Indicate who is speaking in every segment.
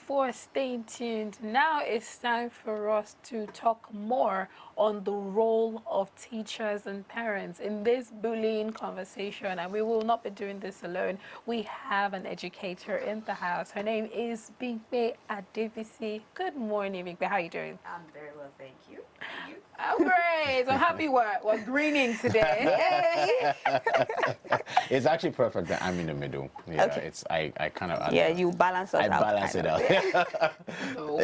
Speaker 1: for staying tuned. Now it's time for us to talk more on the role of teachers and parents in this bullying conversation. And we will not be doing this alone. We have an educator in the house. Her name is Bimpe Adebisi. Good morning, Bimpe. How are you doing?
Speaker 2: I'm very well, thank you. You?
Speaker 1: Oh, great. I'm happy we're greening today.
Speaker 3: It's actually perfect that I'm in the middle. Yeah,
Speaker 2: Okay.
Speaker 3: it's I kind of
Speaker 2: You balance us
Speaker 3: I
Speaker 2: out.
Speaker 3: balance it out.
Speaker 1: No.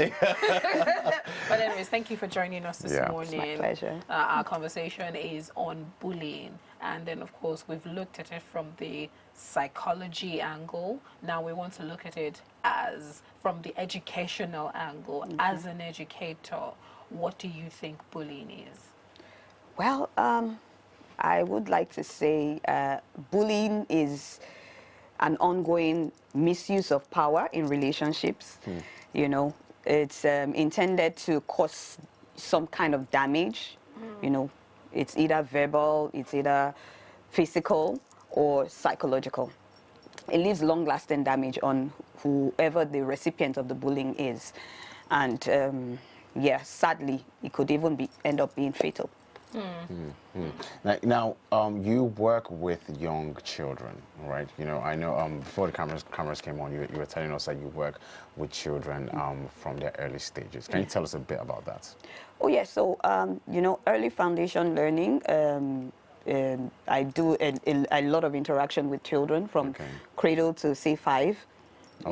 Speaker 1: But anyways, thank you for joining us this
Speaker 3: Yeah.
Speaker 1: morning.
Speaker 2: It's my pleasure.
Speaker 1: Our conversation is on bullying. And then, of course, we've looked at it from the psychology angle. Now we want to look at it as from the educational angle. As an educator, what do you think bullying is?
Speaker 2: Well, I would like to say bullying is an ongoing misuse of power in relationships. You know, it's intended to cause some kind of damage. You know, it's either verbal, it's either physical or psychological. It leaves long-lasting damage on whoever the recipient of the bullying is. And yeah, sadly, it could even end up being fatal.
Speaker 3: Now, you work with young children, right? You know, I know before the cameras came on, you were telling us that you work with children from their early stages. Can you tell us a bit about that?
Speaker 2: Oh, yes. So, you know, early foundation learning, I do a lot of interaction with children from cradle to, say, 5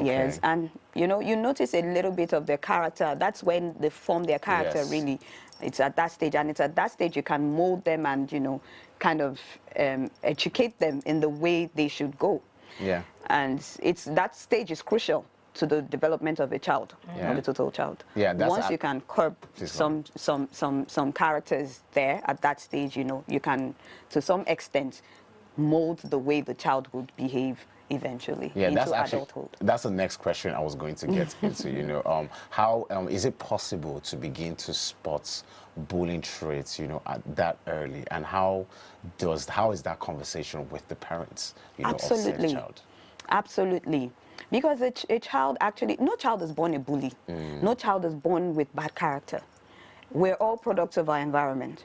Speaker 2: years. And, you know, you notice a little bit of their character. That's when they form their character, really. It's at that stage. And it's at that stage you can mold them and, you know, kind of educate them in the way they should go.
Speaker 3: Yeah.
Speaker 2: And that stage is crucial to the development of a child, of a total child.
Speaker 3: Yeah,
Speaker 2: once you can curb some characters there at that stage, you know, you can, to some extent, mold the way the child would behave eventually into adulthood.
Speaker 3: That's the next question I was going to get into. You know, how is it possible to begin to spot bullying traits, you know, at that early, and how is that conversation with the parents, you know, of said child?
Speaker 2: Absolutely. Because a child actually, no child is born a bully. No child is born with bad character. We're all products of our environment.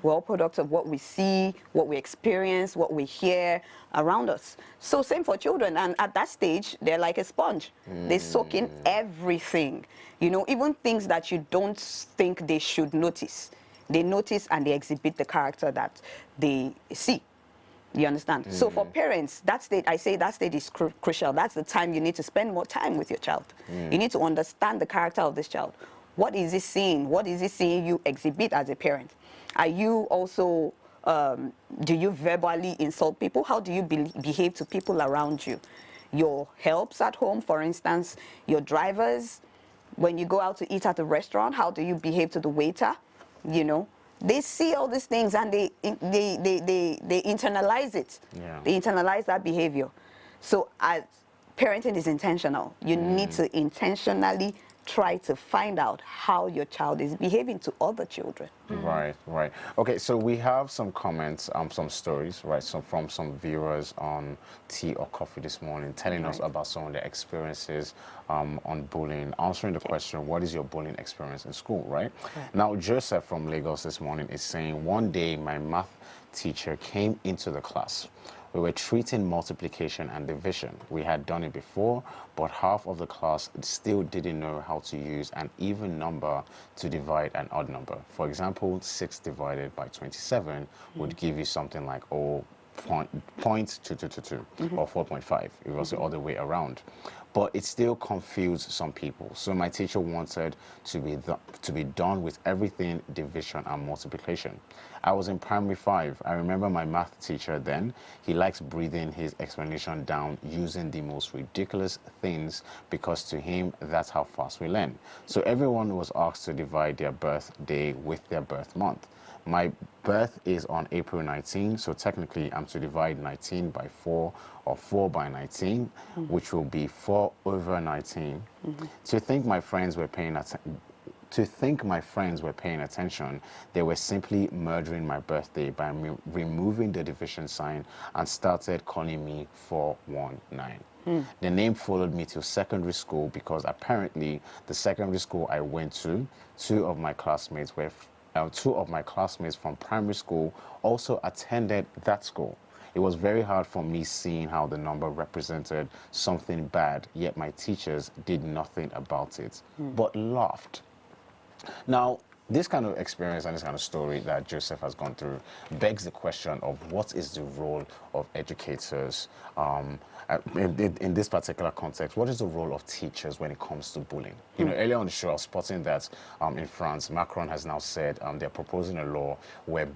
Speaker 2: We're all products of what we see, what we experience, what we hear around us. So same for children. And at that stage, they're like a sponge. They soak in everything. You know, even things that you don't think they should notice. They notice and they exhibit the character that they see. You understand? So for parents, that stage, I say that stage is crucial. That's the time you need to spend more time with your child. You need to understand the character of this child. What is he seeing? What is he seeing you exhibit as a parent? Are you also, do you verbally insult people? How do you behave to people around you? Your helps at home, for instance, your drivers, when you go out to eat at a restaurant, how do you behave to the waiter? You know, they see all these things and they internalize it.
Speaker 3: Yeah.
Speaker 2: They internalize that behavior. So parenting is intentional. You need to intentionally try to find out how your child is behaving to other children.
Speaker 3: Right. Okay, so we have some comments, some stories, right, from some viewers on Tea or Coffee this morning, telling us about some of their experiences on bullying, answering the question, what is your bullying experience in school, right? Now, Joseph from Lagos this morning is saying, one day my math teacher came into the class. We were treating multiplication and division. We had done it before, but half of the class still didn't know how to use an even number to divide an odd number. For example, 6 divided by 27 would give you something like 0.222 or 4.5. It was the other way around. But it still confused some people. So my teacher wanted to be done with everything division and multiplication. I was in primary 5. I remember my math teacher then, he likes breathing his explanation down using the most ridiculous things because to him, that's how fast we learn. So everyone was asked to divide their birthday with their birth month. My birth is on April 19, so technically I'm to divide 19 by 4 or 4 by 19, which will be 4 over 19. To think my friends were paying attention, they were simply murdering my birthday by removing the division sign and started calling me 419. The name followed me to secondary school because apparently the secondary school I went to, two of my classmates from primary school also attended that school. It was very hard for me seeing how the number represented something bad, yet my teachers did nothing about it, but laughed. Now, this kind of experience and this kind of story that Joseph has gone through begs the question of what is the role of educators in this particular context. What is the role of teachers when it comes to bullying? You know, earlier on the show, I was spotting that in France, Macron has now said they're proposing a law where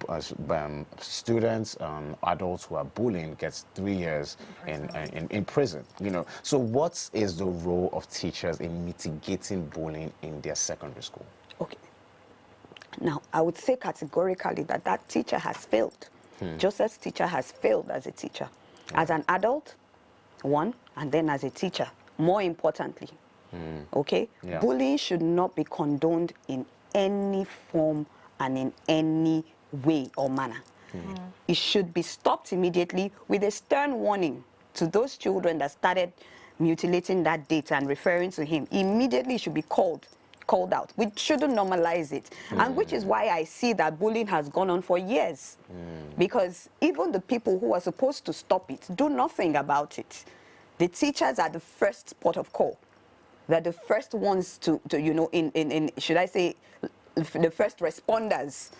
Speaker 3: students, adults who are bullying gets 3 years in prison. You know, so what is the role of teachers in mitigating bullying in their secondary school?
Speaker 2: Okay. Now, I would say categorically that that teacher has failed. Joseph's teacher has failed as a teacher. As an adult, one, and then as a teacher, more importantly. Okay?
Speaker 3: Yeah.
Speaker 2: Bullying should not be condoned in any form and in any way or manner. It should be stopped immediately with a stern warning to those children that started mutilating that data and referring to him. Immediately it should be called out. We shouldn't normalize it. And which is why I see that bullying has gone on for years. Because even the people who are supposed to stop it do nothing about it. The teachers are the first port of call. They're the first ones to you know, should I say, the first responders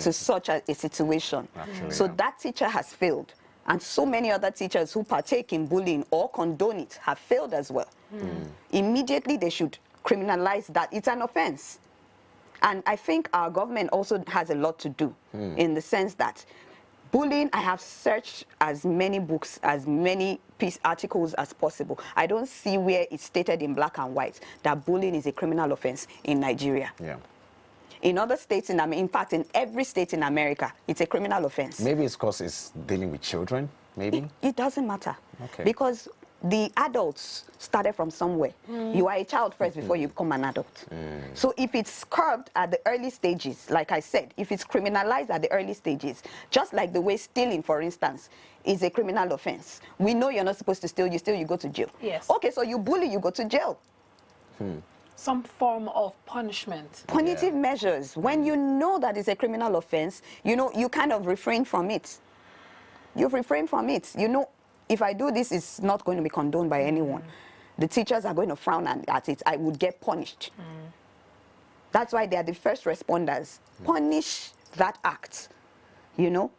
Speaker 2: to such a situation.
Speaker 3: Actually,
Speaker 2: so
Speaker 3: yeah.
Speaker 2: that teacher has failed. And so many other teachers who partake in bullying or condone it have failed as well. Immediately they should criminalize that. It's an offense. And I think our government also has a lot to do in the sense that bullying, I have searched as many books, as many articles as possible. I don't see where it's stated in black and white that bullying is a criminal offense in Nigeria.
Speaker 3: Yeah.
Speaker 2: In other states, in fact, in every state in America, it's a criminal offense.
Speaker 3: Maybe it's because it's dealing with children, maybe?
Speaker 2: It doesn't matter.
Speaker 3: Okay.
Speaker 2: Because the adults started from somewhere. You are a child first before you become an adult. So if it's curbed at the early stages, like I said, if it's criminalized at the early stages, just like the way stealing, for instance, is a criminal offense. We know you're not supposed to steal, you steal, you go to jail.
Speaker 1: Yes.
Speaker 2: Okay, so you bully, you go to jail.
Speaker 1: Some form of punishment.
Speaker 2: Punitive measures. When you know that it's a criminal offense, you know, you kind of refrain from it. You refrain from it. You know, if I do this, it's not going to be condoned by anyone. The teachers are going to frown at it. I would get punished. That's why they are the first responders. Punish that act, you know.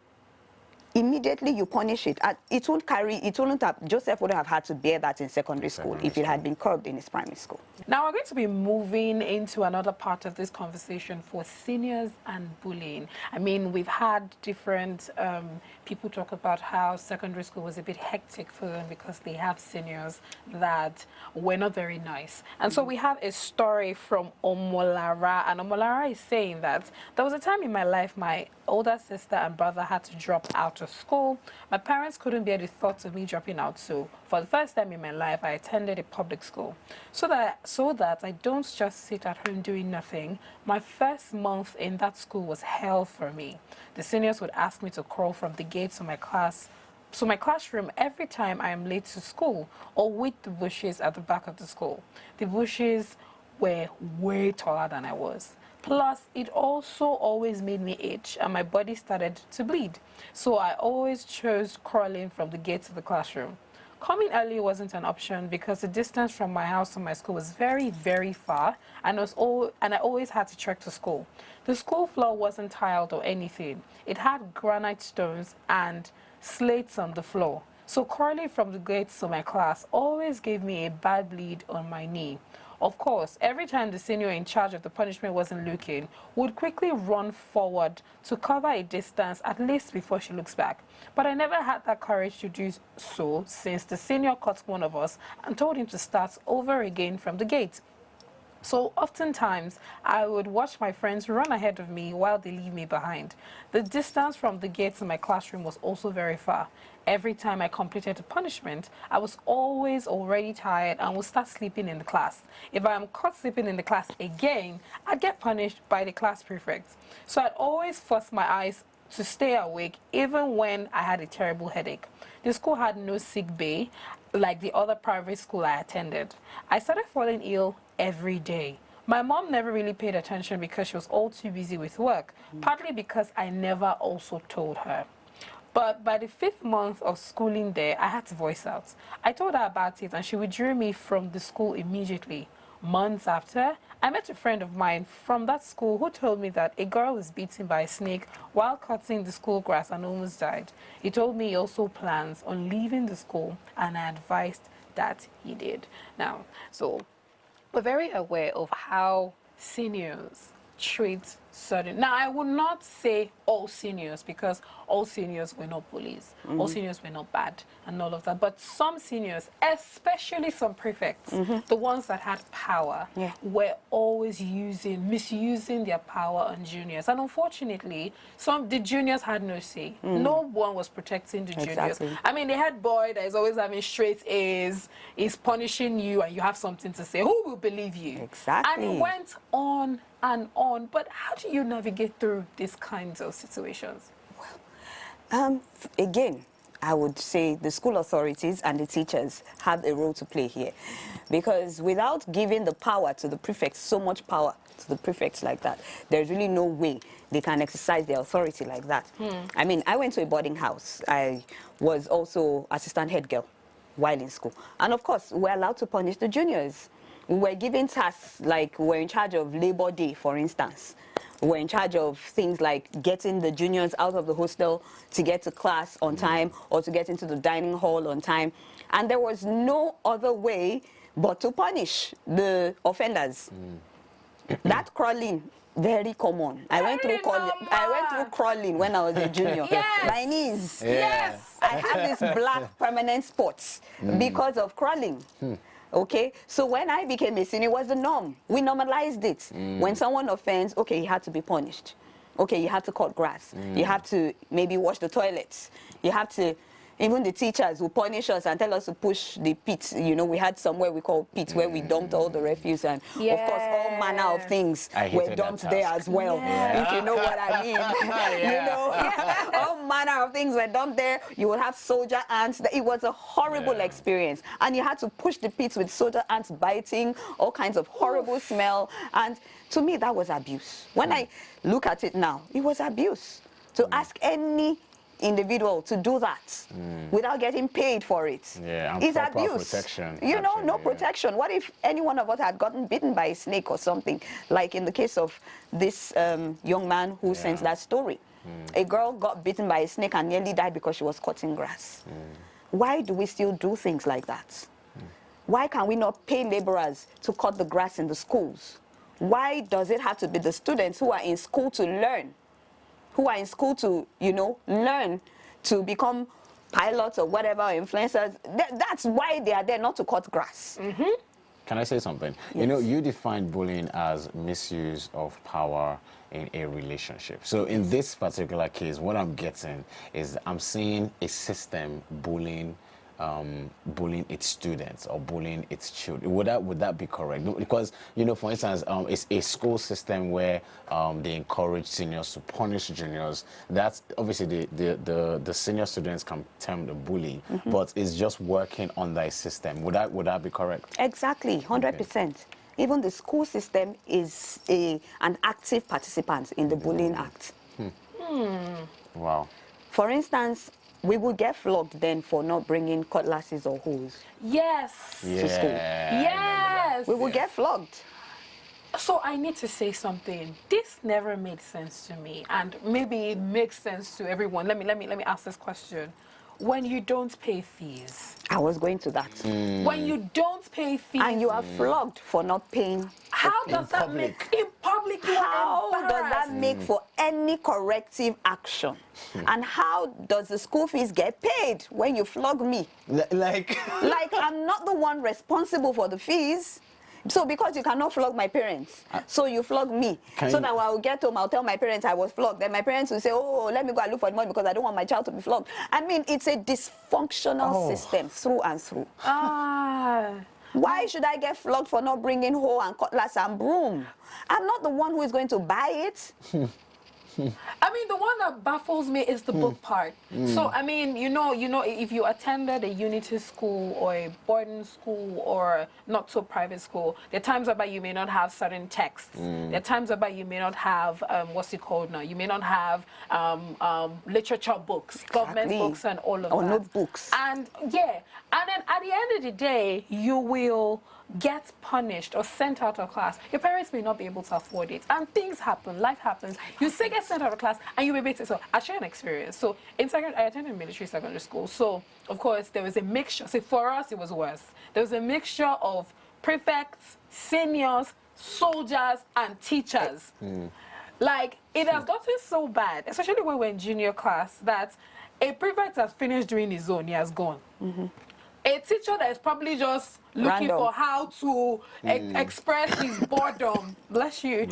Speaker 2: Immediately you punish it. It won't have, Joseph would have had to bear that in secondary school if it had been curbed in his primary school.
Speaker 1: Now we're going to be moving into another part of this conversation for seniors and bullying. I mean, we've had different people talk about how secondary school was a bit hectic for them because they have seniors that were not very nice. And so we have a story from Omolara, and Omolara is saying that there was a time in my life my older sister and brother had to drop out of school. My parents couldn't bear the thought of me dropping out, so for the first time in my life, I attended a public school. So that I don't just sit at home doing nothing. My first month in that school was hell for me. The seniors would ask me to crawl from the gate to my classroom every time I am late to school or with the bushes at the back of the school. The bushes were way taller than I was. Plus, it also always made me itch and my body started to bleed. So I always chose crawling from the gate to the classroom. Coming early wasn't an option because the distance from my house to my school was very, very far, and I always had to trek to school. The school floor wasn't tiled or anything. It had granite stones and slates on the floor. So crawling from the gate to my class always gave me a bad bleed on my knee. Of course, every time the senior in charge of the punishment wasn't looking, would quickly run forward to cover a distance at least before she looks back. But I never had that courage to do so since the senior caught one of us and told him to start over again from the gate. So oftentimes, I would watch my friends run ahead of me while they leave me behind. The distance from the gate to my classroom was also very far. Every time I completed a punishment, I was always already tired and would start sleeping in the class. If I am caught sleeping in the class again, I'd get punished by the class prefect. So I'd always force my eyes to stay awake even when I had a terrible headache. The school had no sick bay like the other private school I attended. I started falling ill every day. My mom never really paid attention because she was all too busy with work, partly because I never also told her. But by the 5th month of schooling there, I had to voice out. I told her about it and she withdrew me from the school immediately. Months after, I met a friend of mine from that school who told me that a girl was beaten by a snake while cutting the school grass and almost died. He told me he also plans on leaving the school, and I advised that he did. Now, so we're very aware of how seniors treat certain. Now, I would not say all seniors, because all seniors were not bullies. All seniors were not bad and all of that. But some seniors, especially some prefects, the ones that had power, were always misusing their power on juniors. And unfortunately, the juniors had no say. No one was protecting the juniors. I mean, the head boy that is always having straight A's is punishing you, and you have something to say. Who will believe you?
Speaker 2: Exactly.
Speaker 1: And it went on and on. But how do you navigate through these kinds of situations?
Speaker 2: Again, I would say the school authorities and the teachers have a role to play here, because without giving the power to the prefects, so much power to the prefects like that, there's really no way they can exercise their authority like that. I mean, I went to a boarding house. I was also assistant head girl while in school. And of course, we're allowed to punish the juniors. We were given tasks like we're in charge of Labor Day, for instance. We're in charge of things like getting the juniors out of the hostel to get to class on time, or to get into the dining hall on time. And there was no other way but to punish the offenders. That crawling, very common. I went through crawling when I was a junior. My knees.
Speaker 1: Yes.
Speaker 2: I had these black permanent spots because of crawling. Okay, so when I became a senior, it was the norm. We normalized it. When someone offends, okay, he had to be punished. Okay, you had to cut grass. You have to maybe wash the toilets. You have to, even the teachers will punish us and tell us to push the pits. You know, we had somewhere we call pits where we dumped all the refuse, and of course all manner of things were dumped there as well. If you know what I mean. You know, all manner of things were dumped there. You will have soldier ants. It was a horrible experience, and you had to push the pits with soldier ants biting, all kinds of horrible smell. And to me, that was abuse. When I look at it now, it was abuse. To ask any individual to do that without getting paid for it is abuse.
Speaker 3: Protection,
Speaker 2: you know, no protection. What if any one of us had gotten bitten by a snake or something, like in the case of this young man who sent that story? A girl got bitten by a snake and nearly died because she was cutting grass. Why do we still do things like that? Why can we not pay laborers to cut the grass in the schools? Why does it have to be the students who are in school to learn, who are in school to, you know, learn to become pilots or whatever, influencers? That's why they are there, not to cut grass.
Speaker 3: Can I say something? You know, you define bullying as misuse of power in a relationship. So in this particular case, what I'm getting is I'm seeing a system bullying its students or bullying its children. Would that be correct? Because, you know, for instance, it's a school system where they encourage seniors to punish juniors. That's obviously the senior students can term the bully, but it's just working on that system. Would that be correct?
Speaker 2: Exactly, 100%. Even the school system is an active participant in the Bullying Act.
Speaker 3: Wow.
Speaker 2: For instance, we would get flogged then for not bringing cutlasses or hoes to school.
Speaker 1: Yes.
Speaker 2: We would get flogged.
Speaker 1: So I need to say something. This never made sense to me, and maybe it makes sense to everyone. Let me ask this question. When you don't pay fees.
Speaker 2: I was going to that.
Speaker 1: When you don't pay fees.
Speaker 2: And you are flogged for not paying.
Speaker 1: How does that make in public?
Speaker 2: How does that make for any corrective action? And how does the school fees get paid when you flog me?
Speaker 3: Like
Speaker 2: I'm not the one responsible for the fees. So because you cannot flog my parents, so you flog me. So that when I will get home, I'll tell my parents I was flogged. Then my parents will say, oh, let me go and look for the money because I don't want my child to be flogged. I mean, it's a dysfunctional system through and through. Why should I get flogged for not bringing hoe and cutlass and broom? I'm not the one who is going to buy it.
Speaker 1: I mean, the one that baffles me is the book part. So, I mean, if you attended a unity school or a boarding school or not so private school, there are times about you may not have certain texts. There are times about you may not have, what's it called now? You may not have literature books, government books and all of
Speaker 2: or
Speaker 1: that.
Speaker 2: notebooks.
Speaker 1: And yeah, and then at the end of the day, you will get punished or sent out of class. Your parents may not be able to afford it, and things happen, life happens. You still get sent out of class, and you may be. So I share an experience. So I attended military secondary school. So of course there was a mixture. See, for us it was worse. There was a mixture of prefects, seniors, soldiers, and teachers. Like, it has gotten so bad, especially when we're in junior class, that a prefect has finished doing his own, he has gone. A teacher that is probably just looking
Speaker 2: Random.
Speaker 1: for how to express his boredom, bless you,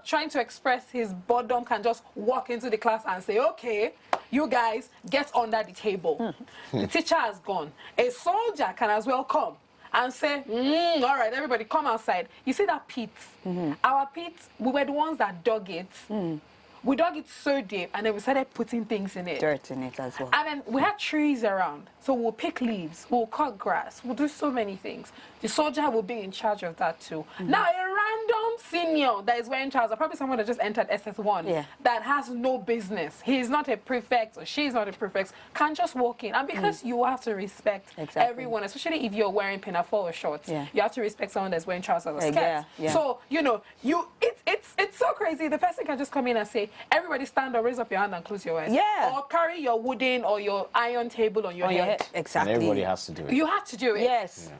Speaker 1: trying to express his boredom, can just walk into the class and say, okay, you guys get under the table. The teacher has gone. A soldier can as well come and say, all right, everybody come outside. You see that pit? Our pit, we were the ones that dug it. We dug it so deep, and then we started putting things in it.
Speaker 2: Dirt in it as well.
Speaker 1: And then we had trees around, so we'll pick leaves, we'll cut grass, we'll do so many things. The soldier will be in charge of that too. Now, a random senior that is wearing trousers, probably someone that just entered SS1, that has no business, he's not a prefect or she's not a prefect, can just walk in. And because you have to respect everyone, especially if you're wearing pinafore or shorts, you have to respect someone that's wearing trousers or skirts. So, it's so crazy. The person can just come in and say, everybody stand up, raise up your hand and close your eyes. Or carry your wooden or your iron table on your head.
Speaker 2: Exactly.
Speaker 3: And everybody has to do it.
Speaker 1: You have to do it.
Speaker 2: Yes.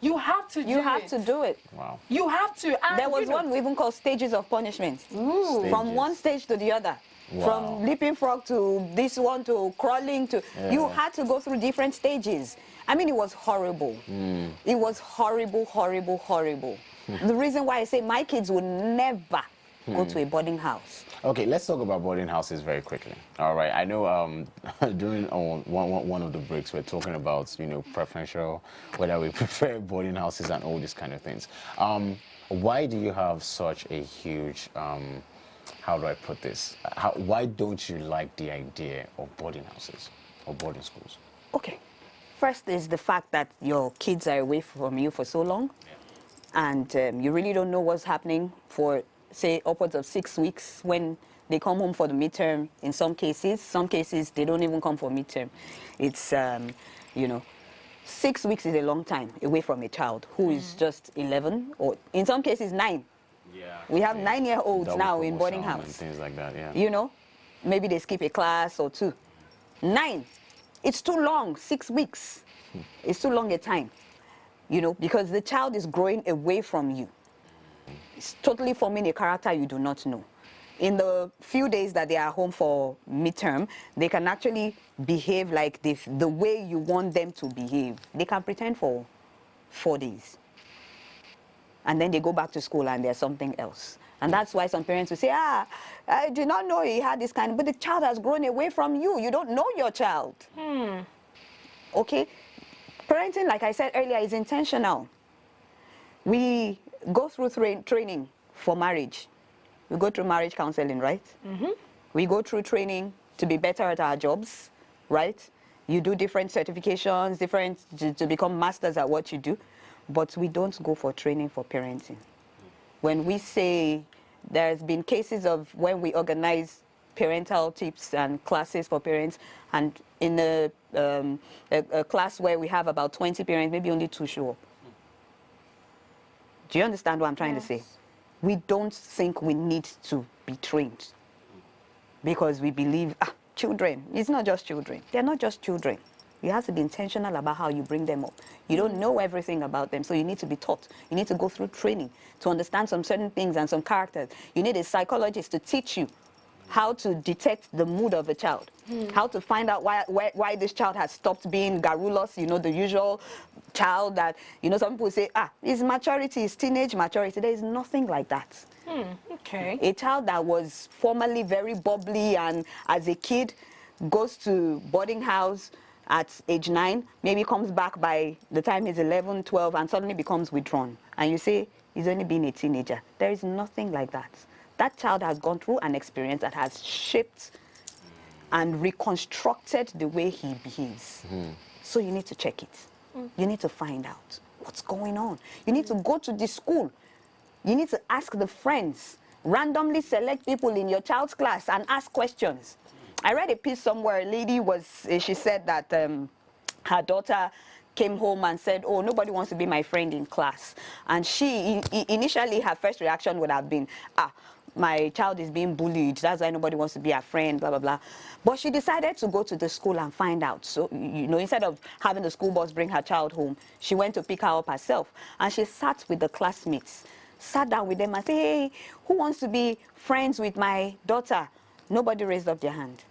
Speaker 1: You have to do it.
Speaker 2: You have to do it.
Speaker 3: Wow.
Speaker 1: You have to. And
Speaker 2: There was one we even called stages of punishment.
Speaker 1: Ooh.
Speaker 2: From one stage to the other.
Speaker 3: Wow.
Speaker 2: From leaping frog to this one to crawling to... You had to go through different stages. I mean, it was horrible. It was horrible, horrible, horrible. The reason why I say my kids would never go to a boarding house.
Speaker 3: Okay, let's talk about boarding houses very quickly. All right, I know during one of the breaks we're talking about, preferential, whether we prefer boarding houses and all these kind of things. Why do you have such a huge, how do I put this? Why don't you like the idea of boarding houses or boarding schools?
Speaker 2: Okay, first is the fact that your kids are away from you for so long, and you really don't know what's happening for, say, upwards of 6 weeks when they come home for the midterm. In some cases they don't even come for midterm. It's 6 weeks is a long time away from a child who is just 11, or in some cases 9. We have 9-year-olds now in boarding house
Speaker 3: and things like that.
Speaker 2: Maybe they skip a class or 2. 9, it's too long. 6 weeks, it's too long a time, because the child is growing away from you. It's totally forming a character you do not know. In the few days that they are home for midterm, they can actually behave like the way you want them to behave. They can pretend for 4 days. And then they go back to school and there's something else. And that's why some parents will say, I did not know he had this kind, but the child has grown away from you. You don't know your child. Okay? Parenting, like I said earlier, is intentional. We go through training for marriage. We go through marriage counseling, right? We go through training to be better at our jobs, right? You do different certifications, to become masters at what you do, but we don't go for training for parenting. When we say there's been cases of when we organize parental tips and classes for parents, and in a class where we have about 20 parents, maybe only 2 show up. Do you understand what I'm trying to say? We don't think we need to be trained because we believe, children, it's not just children. They're not just children. You have to be intentional about how you bring them up. You don't know everything about them, so you need to be taught. You need to go through training to understand some certain things and some characters. You need a psychologist to teach you how to detect the mood of a child, how to find out why this child has stopped being garrulous, the usual child that, some people say, his maturity is teenage maturity. There is nothing like that.
Speaker 1: Okay.
Speaker 2: A child that was formerly very bubbly and as a kid goes to boarding house at age 9, maybe comes back by the time he's 11, 12, and suddenly becomes withdrawn. And you say, he's only been a teenager. There is nothing like that. that child has gone through an experience that has shaped and reconstructed the way he behaves. So you need to check it. You need to find out what's going on. You need to go to the school. You need to ask the friends. Randomly select people in your child's class and ask questions. I read a piece somewhere. A lady she said that her daughter came home and said, oh, nobody wants to be my friend in class. And initially her first reaction would have been, my child is being bullied, that's why nobody wants to be her friend, blah, blah, blah. But she decided to go to the school and find out. So, instead of having the school bus bring her child home, she went to pick her up herself. And she sat with the classmates, sat down with them and said, hey, who wants to be friends with my daughter? Nobody raised up their hand.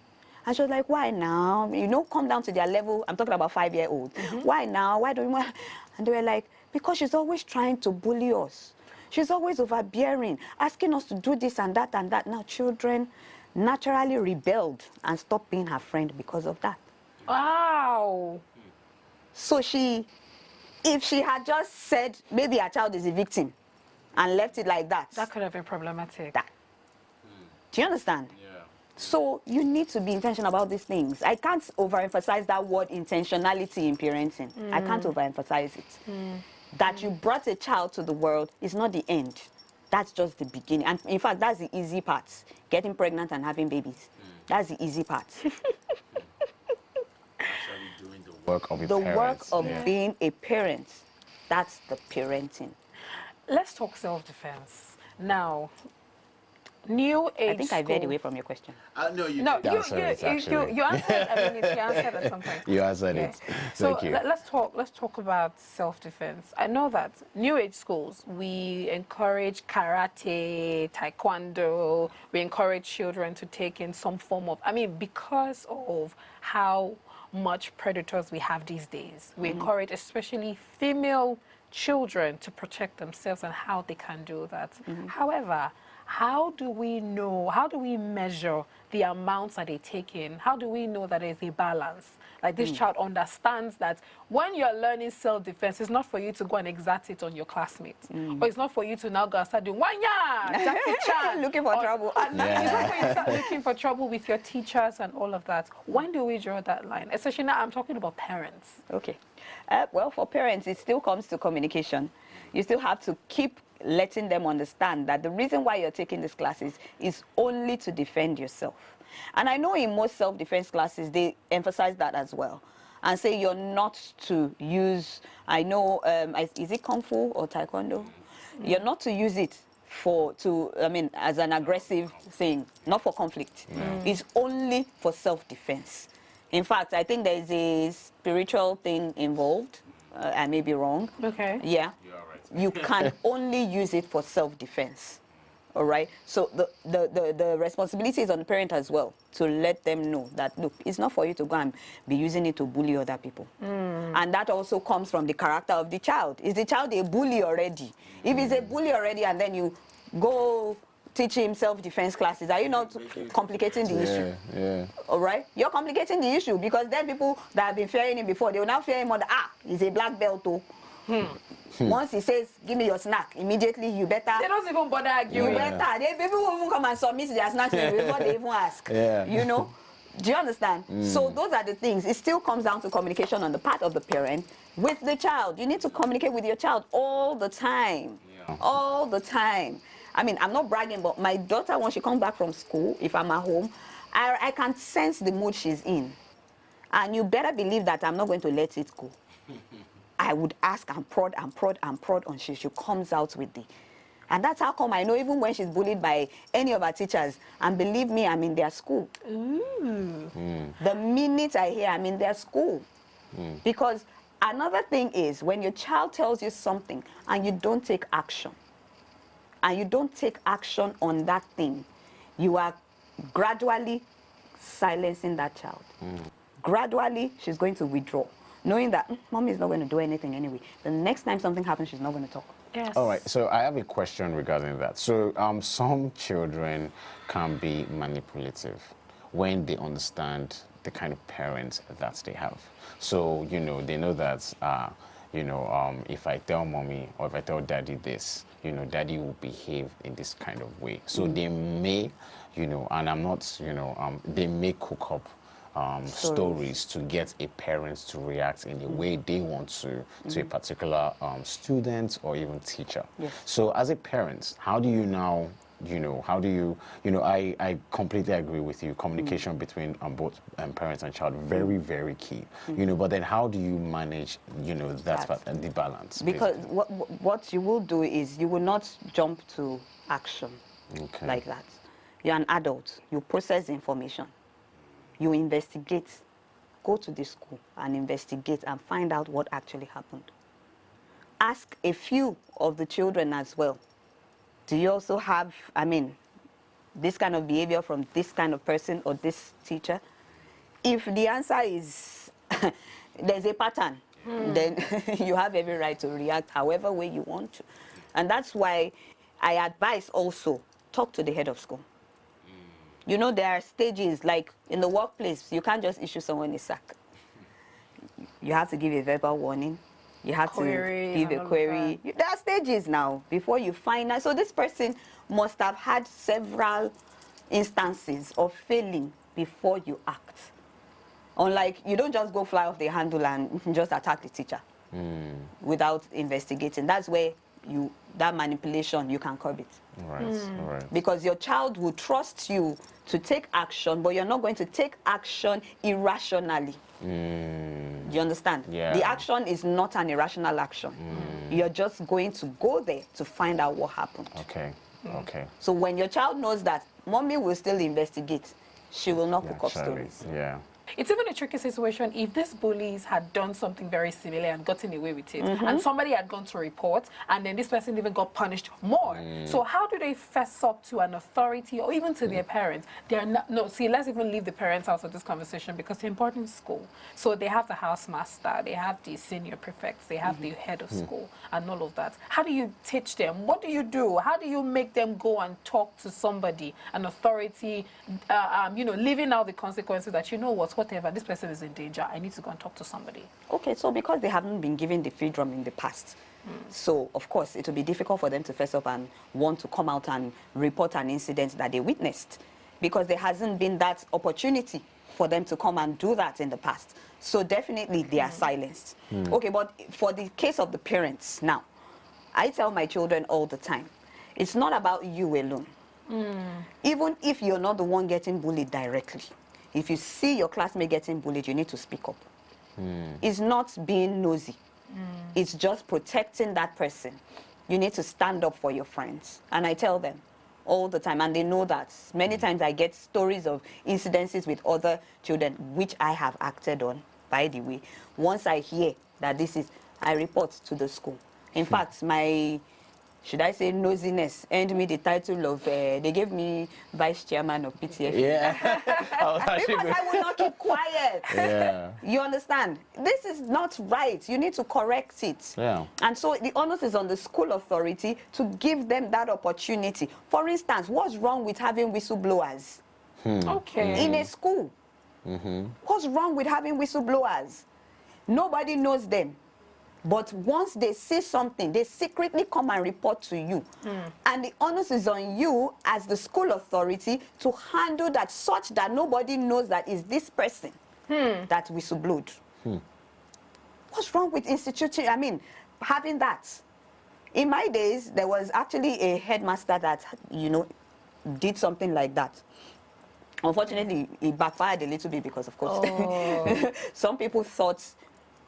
Speaker 2: And she was like, why now? Come down to their level. I'm talking about 5-year-olds. Why now? Why don't you want? And they were like, because she's always trying to bully us. She's always overbearing, asking us to do this and that and that. Now children naturally rebelled and stopped being her friend because of that.
Speaker 1: Wow.
Speaker 2: So if she had just said, maybe her child is a victim and left it like that.
Speaker 1: That could have been problematic.
Speaker 2: Do you understand? Yeah. So you need to be intentional about these things. I can't overemphasize that word intentionality in parenting. I can't overemphasize it. That you brought a child to the world is not the end. That's just the beginning. And in fact, that's the easy part. Getting pregnant and having babies. That's the easy part.
Speaker 3: Doing the work of
Speaker 2: the work of being a parent. That's the parenting.
Speaker 1: Let's talk self-defense. Now, new age
Speaker 2: I think I veered away from your question.
Speaker 3: No, you
Speaker 1: No,
Speaker 3: did.
Speaker 1: you answered. You answered at some point.
Speaker 3: You answered it.
Speaker 1: So
Speaker 3: Thank you.
Speaker 1: let's talk about self-defense. I know that new age schools, we encourage karate, taekwondo. We encourage children to take in some form of. Because of how much predators we have these days, we encourage especially female children to protect themselves and how they can do that. However, how do we know, how do we measure the amounts that they take in? How do we know that there's a balance? Like this child understands that when you're learning self-defense, it's not for you to go and exact it on your classmates. But it's not for you to now go and start doing, Jackie Chan.
Speaker 2: Looking for trouble.
Speaker 1: It's not for you to start looking for trouble with your teachers and all of that. When do we draw that line? Especially now, I'm talking about parents.
Speaker 2: Okay. Well, for parents, it still comes to communication. You still have to keep letting them understand that the reason why you're taking these classes is only to defend yourself. And I know in most self-defense classes, they emphasize that as well. And say you're not to use, is it Kung Fu or Taekwondo? You're not to use it as an aggressive thing, not for conflict. It's only for self-defense. In fact, I think there is a spiritual thing involved. I may be wrong.
Speaker 1: Okay.
Speaker 2: Yeah.
Speaker 3: You are right.
Speaker 2: You can only use it for self-defense. All right. So the responsibility is on the parent as well to let them know that, look, it's not for you to go and be using it to bully other people. And that also comes from the character of the child. Is the child a bully already? If he's a bully already and then you go teach him self-defense classes, are you not complicating the issue?
Speaker 3: Yeah.
Speaker 2: All right? You're complicating the issue because then people that have been fearing him before, they will now fear him on the, he's a black belt too. Once he says, give me your snack, immediately you better.
Speaker 1: They don't even bother arguing.
Speaker 2: You better. People will even come and submit their snacks before they even ask.
Speaker 3: Yeah.
Speaker 2: Do you understand? So those are the things. It still comes down to communication on the part of the parent with the child. You need to communicate with your child all the time. All the time. I'm not bragging, but my daughter, when she comes back from school, if I'm at home, I can sense the mood she's in. And you better believe that I'm not going to let it go. I would ask and prod and prod and prod until she comes out with the. And that's how come I know even when she's bullied by any of our teachers, and believe me, I'm in their school. The minute I hear I'm in their school. Because another thing is when your child tells you something and you don't take action, and you don't take action on that thing, you are gradually silencing that child. Gradually, she's going to withdraw, knowing that mommy is not going to do anything anyway. The next time something happens, she's not going to talk.
Speaker 1: Yes.
Speaker 3: All right, so I have a question regarding that. So some children can be manipulative when they understand the kind of parents that they have. So, they know that if I tell mommy or if I tell daddy this, daddy will behave in this kind of way. So they may, and I'm not, they may cook up stories to get a parent to react in the way they want to a particular student or even teacher.
Speaker 2: Yes.
Speaker 3: So as a parent, how do you now, how do you, I completely agree with you. Communication between both parents and child, very, very key. But then how do you manage, that part and the balance?
Speaker 2: Because what you will do is you will not jump to action like that. You're an adult. You process information. You investigate. Go to the school and investigate and find out what actually happened. Ask a few of the children as well. Do you also have, this kind of behavior from this kind of person or this teacher? If the answer is there's a pattern, then you have every right to react however way you want to. And that's why I advise also, talk to the head of school. There are stages, like in the workplace, you can't just issue someone a sack. You have to give a verbal warning. You have to give a query. There are stages now before you find out. So this person must have had several instances of failing before you act. Unlike, you don't just go fly off the handle and just attack the teacher without investigating. That's where that manipulation, you can curb it.
Speaker 3: Right.
Speaker 2: Because your child will trust you to take action, but you're not going to take action irrationally. Do you understand?
Speaker 3: Yeah.
Speaker 2: The action is not an irrational action. You're just going to go there to find out what happened.
Speaker 3: Okay.
Speaker 2: So when your child knows that mommy will still investigate, she will not cook up stories.
Speaker 3: Yeah.
Speaker 1: It's even a tricky situation if these bullies had done something very similar and gotten away with it, and somebody had gone to report, and then this person even got punished more. So how do they fess up to an authority or even to their parents? They're not, let's even leave the parents out of this conversation because they're important in school. So they have the housemaster, they have the senior prefects, they have the head of school and all of that. How do you teach them? What do you do? How do you make them go and talk to somebody, an authority, living out the consequences that, whatever, this person is in danger, I need to go and talk to somebody.
Speaker 2: Okay, so because they haven't been given the freedom in the past, so of course it will be difficult for them to fess up and want to come out and report an incident that they witnessed, because there hasn't been that opportunity for them to come and do that in the past. So definitely they are silenced. Okay, but for the case of the parents now, I tell my children all the time, it's not about you alone. Even if you're not the one getting bullied directly, if you see your classmate getting bullied, you need to speak up. It's not being nosy. It's just protecting that person. You need to stand up for your friends. And I tell them all the time, and they know that. Many times I get stories of incidences with other children, which I have acted on, by the way. Once I hear that I report to the school. In fact, should I say nosiness, earned me the title of, they gave me vice chairman of PTF.
Speaker 3: Yeah.
Speaker 2: Because I will not keep quiet.
Speaker 3: Yeah.
Speaker 2: You understand? This is not right. You need to correct it.
Speaker 3: Yeah.
Speaker 2: And so the onus is on the school authority to give them that opportunity. For instance, what's wrong with having whistleblowers?
Speaker 1: Okay.
Speaker 2: In a school. What's wrong with having whistleblowers? Nobody knows them. But once they see something, they secretly come and report to you. And the onus is on you as the school authority to handle that such that nobody knows that is this person that whistleblowed. What's wrong with having that? In my days, there was actually a headmaster that, did something like that. Unfortunately, it backfired a little bit because, of course, some people thought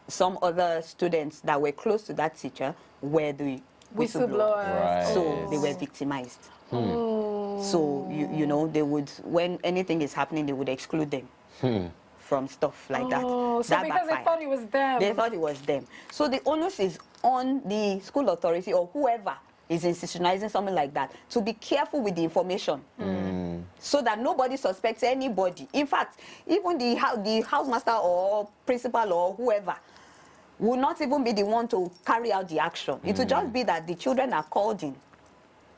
Speaker 2: some other students that were close to that teacher were the whistleblowers.
Speaker 3: Right.
Speaker 2: So they were victimized. So, they would, when anything is happening, they would exclude them from stuff like that.
Speaker 1: So
Speaker 2: that
Speaker 1: because
Speaker 2: backfired.
Speaker 1: they thought it was them.
Speaker 2: They thought it was them. So the onus is on the school authority or whoever is institutionalizing something like that to be careful with the information. So that nobody suspects anybody. In fact, even the housemaster or principal or whoever will not even be the one to carry out the action. It will just be that the children are called in,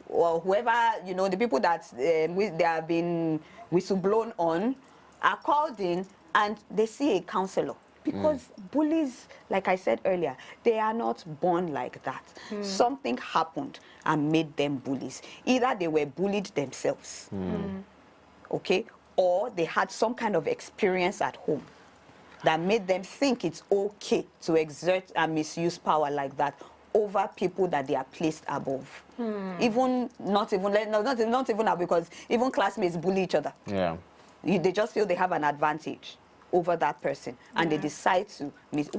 Speaker 2: or whoever, the people that they have been whistleblown on are called in, and they see a counselor because bullies, like I said earlier, they are not born like that. Something happened and made them bullies. Either they were bullied themselves, okay, or they had some kind of experience at home that made them think it's okay to exert and misuse power like that over people that they are placed above. Even not even now, because even classmates bully each other.
Speaker 3: Yeah.
Speaker 2: They just feel they have an advantage over that person, and they decide to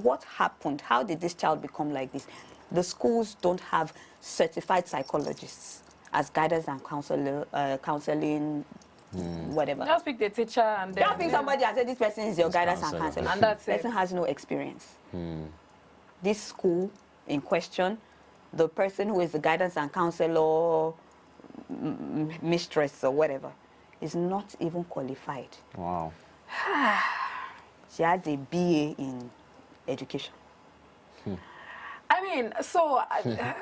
Speaker 2: what happened? How did this child become like this? The schools don't have certified psychologists as guidance and counseling, whatever.
Speaker 1: Just pick the teacher and then
Speaker 2: Just pick somebody and say this person is your guidance and
Speaker 3: counselor.
Speaker 2: counselor.
Speaker 1: And that's
Speaker 2: Person
Speaker 1: it.
Speaker 2: has no experience. This school in question, the person who is the guidance and counselor, mistress or whatever, is not even qualified.
Speaker 3: Wow.
Speaker 2: She had a BA in education.
Speaker 1: I mean, so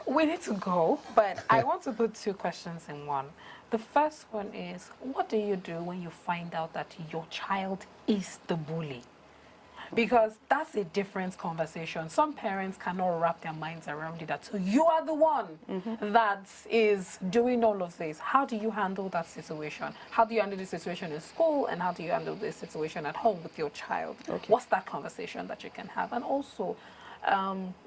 Speaker 1: we need to go, but I want to put two questions in one. The first one is, what do you do when you find out that your child is the bully? Because that's a different conversation. Some parents cannot wrap their minds around it. That so you are the one that is doing all of this. How do you handle that situation? How do you handle the situation in school, and how do you handle this situation at home with your child?
Speaker 2: Okay.
Speaker 1: What's that conversation that you can have? And also,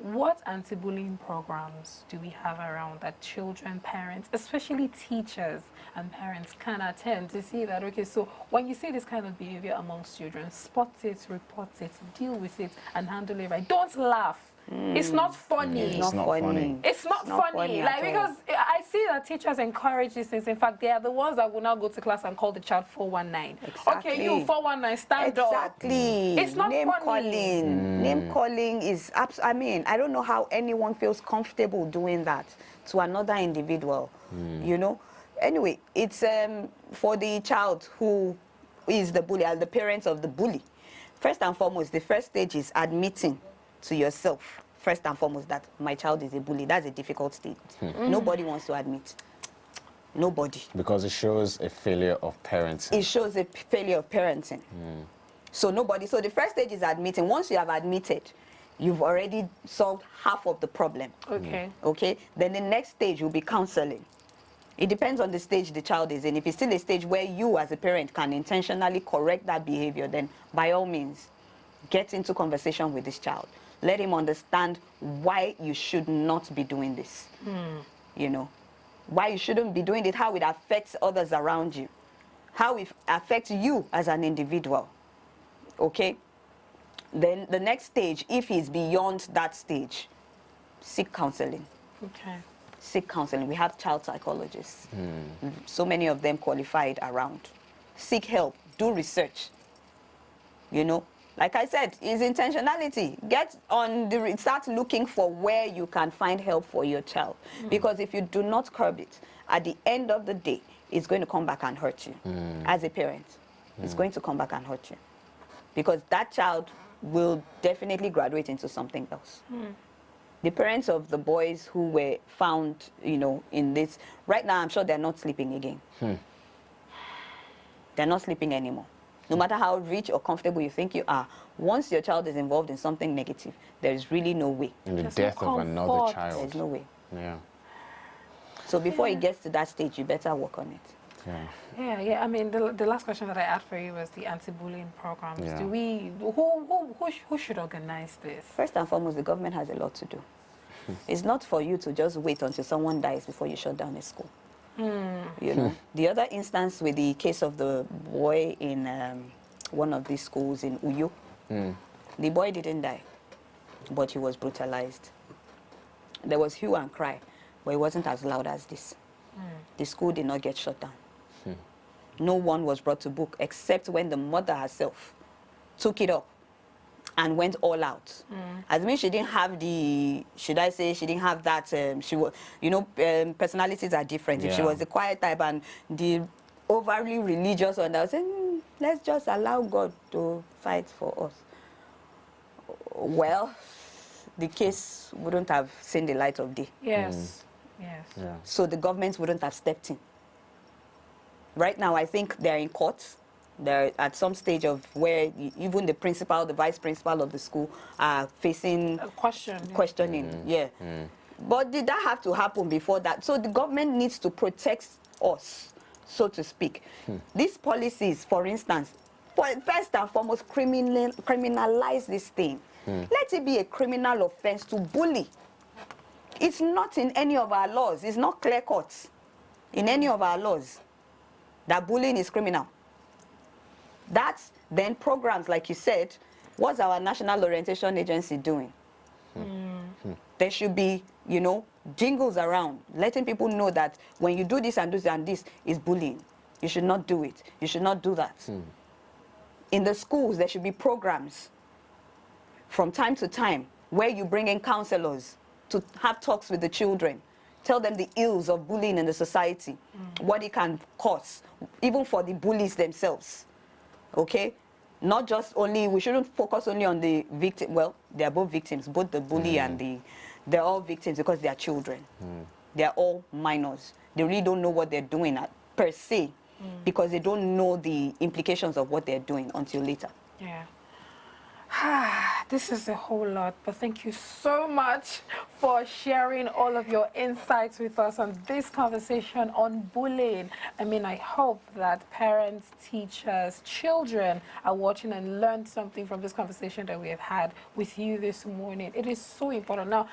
Speaker 1: what anti-bullying programs do we have around that children, parents, especially teachers and parents can attend to see that, okay, so when you see this kind of behavior amongst children, spot it, report it, deal with it, and handle it right. Don't laugh. It's not funny.
Speaker 2: It's not funny.
Speaker 1: It's not funny. Like,
Speaker 2: at all.
Speaker 1: because I see that teachers encourage these things. In fact, they are the ones that will now go to class and call the child 419.
Speaker 2: Exactly.
Speaker 1: Okay, you 419, stand up.
Speaker 2: Exactly.
Speaker 1: It's not
Speaker 2: name
Speaker 1: funny.
Speaker 2: calling. Name calling is I mean, I don't know how anyone feels comfortable doing that to another individual. You know. Anyway, it's for the child who is the bully and the parents of the bully. First and foremost, the first stage is admitting to yourself, first and foremost, that my child is a bully. That's a difficult stage. Nobody wants to admit. Nobody.
Speaker 3: Because it shows a failure of parenting.
Speaker 2: It shows a failure of parenting. So nobody. So the first stage is admitting. Once you have admitted, you've already solved half of the problem.
Speaker 1: Okay.
Speaker 2: Okay. Then the next stage will be counseling. It depends on the stage the child is in. If it's still a stage where you as a parent can intentionally correct that behavior, then by all means, get into conversation with this child. Let him understand why you should not be doing this. You know, why you shouldn't be doing it, how it affects others around you, how it affects you as an individual. Okay? Then the next stage, if he's beyond that stage, seek counseling.
Speaker 1: Okay.
Speaker 2: Seek counseling. We have child psychologists. So many of them qualified around. Seek help. Do research. You know, like I said, is intentionality. Get on start looking for where you can find help for your child. Because if you do not curb it, at the end of the day, it's going to come back and hurt you. As a parent, it's going to come back and hurt you. Because that child will definitely graduate into something else. The parents of the boys who were found, you know, in this, right now I'm sure they're not sleeping again. They're not sleeping anymore. No matter how rich or comfortable you think you are, once your child is involved in something negative, there is really no way.
Speaker 3: In the
Speaker 1: There's
Speaker 3: death
Speaker 1: no
Speaker 3: of another
Speaker 1: comfort.
Speaker 3: child.
Speaker 2: There's no way.
Speaker 3: Yeah.
Speaker 2: So before it gets to that stage, you better work on it.
Speaker 3: Yeah.
Speaker 1: Yeah. I mean, the last question that I had for you was the anti-bullying programs.
Speaker 3: Yeah.
Speaker 1: Do we? Who should organize this?
Speaker 2: First and foremost, the government has a lot to do. It's not for you to just wait until someone dies before you shut down a school. You know, the other instance with the case of the boy in one of these schools in Uyo, the boy didn't die, but he was brutalized. There was hue and cry, but it wasn't as loud as this. The school did not get shut down. No one was brought to book except when the mother herself took it up and went all out. As means she didn't have the, should I say, she didn't have that, she was, you know, personalities are different. If she
Speaker 3: Yeah.
Speaker 2: was the quiet type and the overly religious one, I was saying, let's just allow God to fight for us. Well, the case wouldn't have seen the light of day.
Speaker 1: Yes. Yes.
Speaker 2: So the government wouldn't have stepped in. Right now, I think they're in court They're at some stage of where even the principal, the vice principal of the school are facing
Speaker 1: A question.
Speaker 2: questioning. Yeah. But did that have to happen before that? So the government needs to protect us, so to speak. These policies, for instance, first and foremost, criminalize this thing. Let it be a criminal offense to bully. It's not in any of our laws. It's not clear-cut in any of our laws that bullying is criminal. That's then programs, like you said, what's our National Orientation Agency doing? There should be, you know, jingles around, letting people know that when you do this and this is bullying. You should not do it. You should not do that. In the schools, there should be programs from time to time where you bring in counselors to have talks with the children, tell them the ills of bullying in the society, what it can cause, even for the bullies themselves. Okay? Not just only, we shouldn't focus only on the victim. Well, they're both victims, both the bully and they're all victims because they are children. They're all minors. They really don't know what they're doing per se, because they don't know the implications of what they're doing until later.
Speaker 1: Yeah. This is a whole lot, but thank you so much for sharing all of your insights with us on this conversation on bullying. I mean, I hope that parents, teachers, children are watching and learned something from this conversation that we have had with you this morning. It is so important. Now,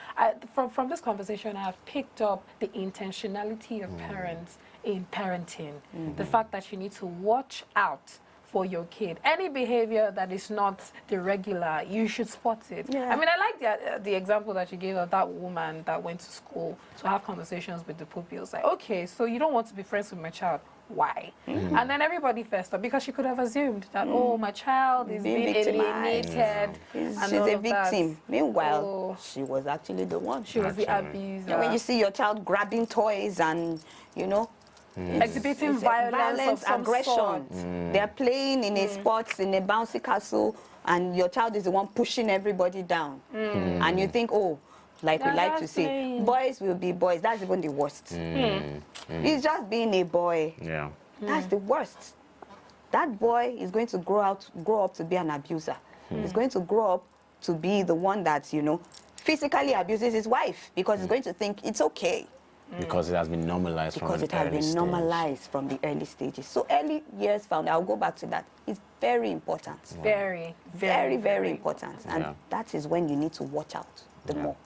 Speaker 1: from this conversation, I have picked up the intentionality of parents in parenting. The fact that you need to watch out for your kid. Any behavior that is not the regular, you should spot it.
Speaker 2: Yeah.
Speaker 1: I mean, I like the example that you gave of that woman that went to school to have conversations with the pupils. Like, okay, so you don't want to be friends with my child. Why? And then everybody fessed up because she could have assumed that, oh, my child is being alienated.
Speaker 2: She's
Speaker 1: and
Speaker 2: a victim.
Speaker 1: That.
Speaker 2: Meanwhile, she was actually the one.
Speaker 1: She was the abuser.
Speaker 2: You know, when you see your child grabbing toys and, you know,
Speaker 1: exhibiting violence of some
Speaker 2: aggression.
Speaker 1: sort.
Speaker 2: They're playing in a sports, in a bouncy castle, and your child is the one pushing everybody down. And you think, oh, like we like to say, boys will be boys. That's even the worst. He's just being a boy.
Speaker 3: Yeah.
Speaker 2: That's the worst. That boy is going to grow up to be an abuser. He's going to grow up to be the one that, you know, physically abuses his wife because he's going to think it's okay.
Speaker 3: Because it has been normalized from the early stage.
Speaker 2: Normalized from the early stages. So early years found, I'll go back to that. It's very important.
Speaker 1: Very,
Speaker 2: very important. And that is when you need to watch out the more.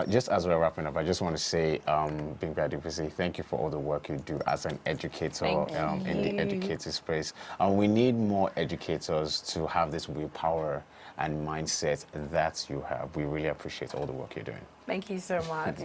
Speaker 3: Just as we're wrapping up, I just want to say, Bimpe Adebisi, thank you for all the work you do as an educator in the educator space. We need more educators to have this willpower and mindset that you have. We really appreciate all the work you're doing.
Speaker 1: Thank you so much.